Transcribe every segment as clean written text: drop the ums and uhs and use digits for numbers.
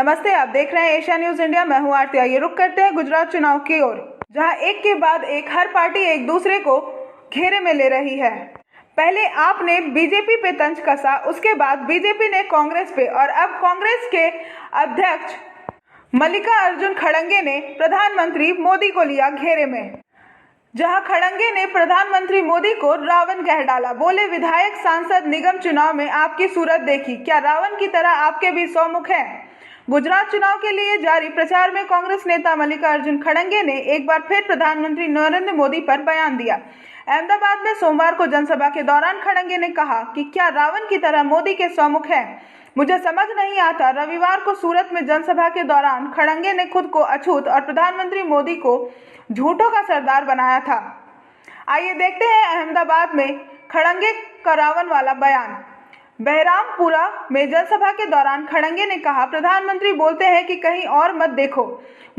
नमस्ते, आप देख रहे हैं एशिया न्यूज इंडिया। मैं हूं आरती। आइए रुक करते हैं गुजरात चुनाव की ओर, जहां एक के बाद एक हर पार्टी एक दूसरे को घेरे में ले रही है। पहले आपने बीजेपी पे तंज कसा, उसके बाद बीजेपी ने कांग्रेस पे, और अब कांग्रेस के अध्यक्ष मल्लिकार्जुन खड़गे ने प्रधानमंत्री मोदी को लिया घेरे में। जहां खड़गे ने प्रधानमंत्री मोदी को रावण कह डाला। बोले, विधायक सांसद निगम चुनाव में आपकी सूरत देखी, क्या रावण की तरह आपके भी 100 मुख हैं। गुजरात चुनाव के लिए जारी प्रचार में कांग्रेस नेता मल्लिकार्जुन खड़गे ने एक बार फिर प्रधानमंत्री नरेंद्र मोदी पर बयान दिया। अहमदाबाद में सोमवार को जनसभा के दौरान खड़गे ने कहा कि क्या रावण की तरह मोदी के 100 मुख हैं, मुझे समझ नहीं आता। रविवार को सूरत में जनसभा के दौरान खड़गे ने खुद को अछूत और प्रधानमंत्री मोदी को झूठों का सरदार बनाया था। आइए देखते हैं अहमदाबाद में खड़गे का रावण वाला बयान। बहरामपुरा में जनसभा के दौरान खड़गे ने कहा, प्रधानमंत्री बोलते हैं कि कहीं और मत देखो,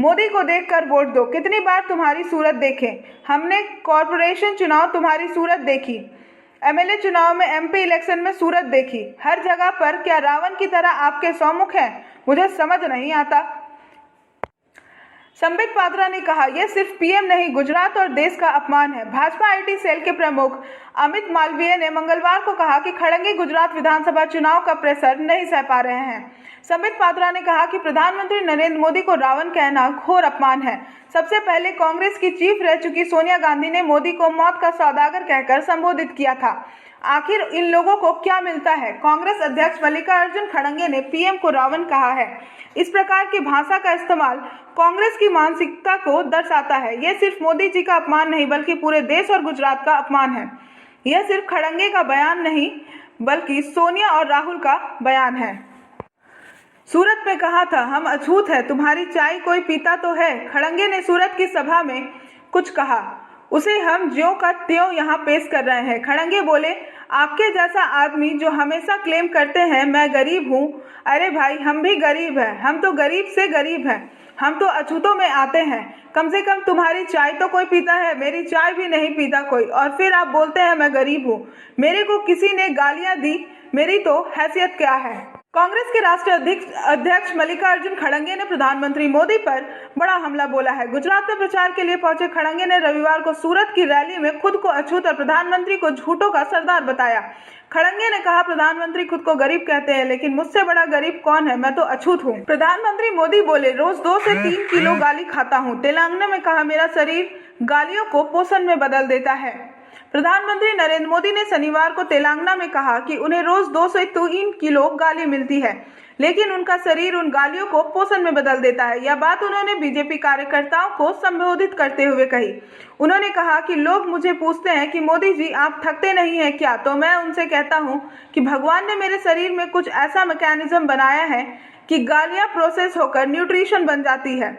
मोदी को देखकर वोट दो। कितनी बार तुम्हारी सूरत देखें, हमने कॉर्पोरेशन चुनाव तुम्हारी सूरत देखी, एमएलए चुनाव में, एमपी इलेक्शन में सूरत देखी, हर जगह पर क्या रावण की तरह आपके 100 मुख हैं, मुझे समझ नहीं आता। संबित पात्रा ने कहा, यह सिर्फ पीएम नहीं, गुजरात और देश का अपमान है। भाजपा आईटी सेल के प्रमुख अमित मालवीय ने मंगलवार को कहा कि खड़गे गुजरात विधानसभा चुनाव का प्रेशर नहीं सह पा रहे हैं। संबित पात्रा ने कहा कि प्रधानमंत्री नरेंद्र मोदी को रावण कहना घोर अपमान है। सबसे पहले कांग्रेस की चीफ रह चुकी सोनिया गांधी ने मोदी को मौत का सौदागर कहकर संबोधित किया था। आखिर इन लोगों को क्या मिलता है। कांग्रेस अध्यक्ष मल्लिकार्जुन खड़गे ने पीएम को रावण कहा है। इस प्रकार की भाषा का इस्तेमाल कांग्रेस की मानसिकता को दर्शाता है। यह सिर्फ मोदी जी का अपमान नहीं, बल्कि पूरे देश और गुजरात का अपमान है। यह सिर्फ खड़गे का बयान नहीं, बल्कि सोनिया और राहुल का बयान है। सूरत में कहा था, हम अछूत है, तुम्हारी चाय कोई पीता तो है। खड़गे ने सूरत की सभा में कुछ कहा, उसे हम ज्यों का त्यों यहाँ पेश कर रहे हैं। खड़गे बोले, आपके जैसा आदमी जो हमेशा क्लेम करते हैं मैं गरीब हूँ, अरे भाई हम भी गरीब हैं, हम तो गरीब से गरीब हैं, हम तो अछूतों में आते हैं। कम से कम तुम्हारी चाय तो कोई पीता है, मेरी चाय भी नहीं पीता कोई, और फिर आप बोलते हैं मैं गरीब हूँ। मेरे को किसी ने गालियाँ दी, मेरी तो हैसियत क्या है। कांग्रेस के राष्ट्रीय अध्यक्ष मल्लिकार्जुन खड़गे ने प्रधानमंत्री मोदी पर बड़ा हमला बोला है। गुजरात में प्रचार के लिए पहुंचे खड़गे ने रविवार को सूरत की रैली में खुद को अछूत और प्रधानमंत्री को झूठों का सरदार बताया। खड़गे ने कहा, प्रधानमंत्री खुद को गरीब कहते हैं, लेकिन मुझसे बड़ा गरीब कौन है, मैं तो अछूत हूँ। प्रधानमंत्री मोदी बोले, रोज 2 से 3 किलो गाली खाता हूँ। तेलंगाना में कहा, मेरा शरीर गालियों को पोषण में बदल देता है। प्रधानमंत्री नरेंद्र मोदी ने शनिवार को तेलंगाना में कहा कि उन्हें रोज 2 से 3 किलो गाली मिलती है, लेकिन उनका शरीर उन गालियों को पोषण में बदल देता है। यह बात उन्होंने बीजेपी कार्यकर्ताओं को संबोधित करते हुए कही। उन्होंने कहा कि लोग मुझे पूछते हैं कि मोदी जी आप थकते नहीं हैं क्या, तो मैं उनसे कहता हूं कि भगवान ने मेरे शरीर में कुछ ऐसा मैकेनिज्म बनाया है कि गालियां प्रोसेस होकर न्यूट्रिशन बन जाती है।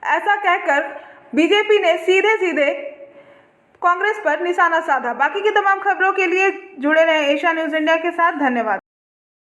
ऐसा कहकर बीजेपी ने सीधे सीधे कांग्रेस पर निशाना साधा। बाकी की तमाम खबरों के लिए जुड़े रहें एशिया न्यूज इंडिया के साथ। धन्यवाद।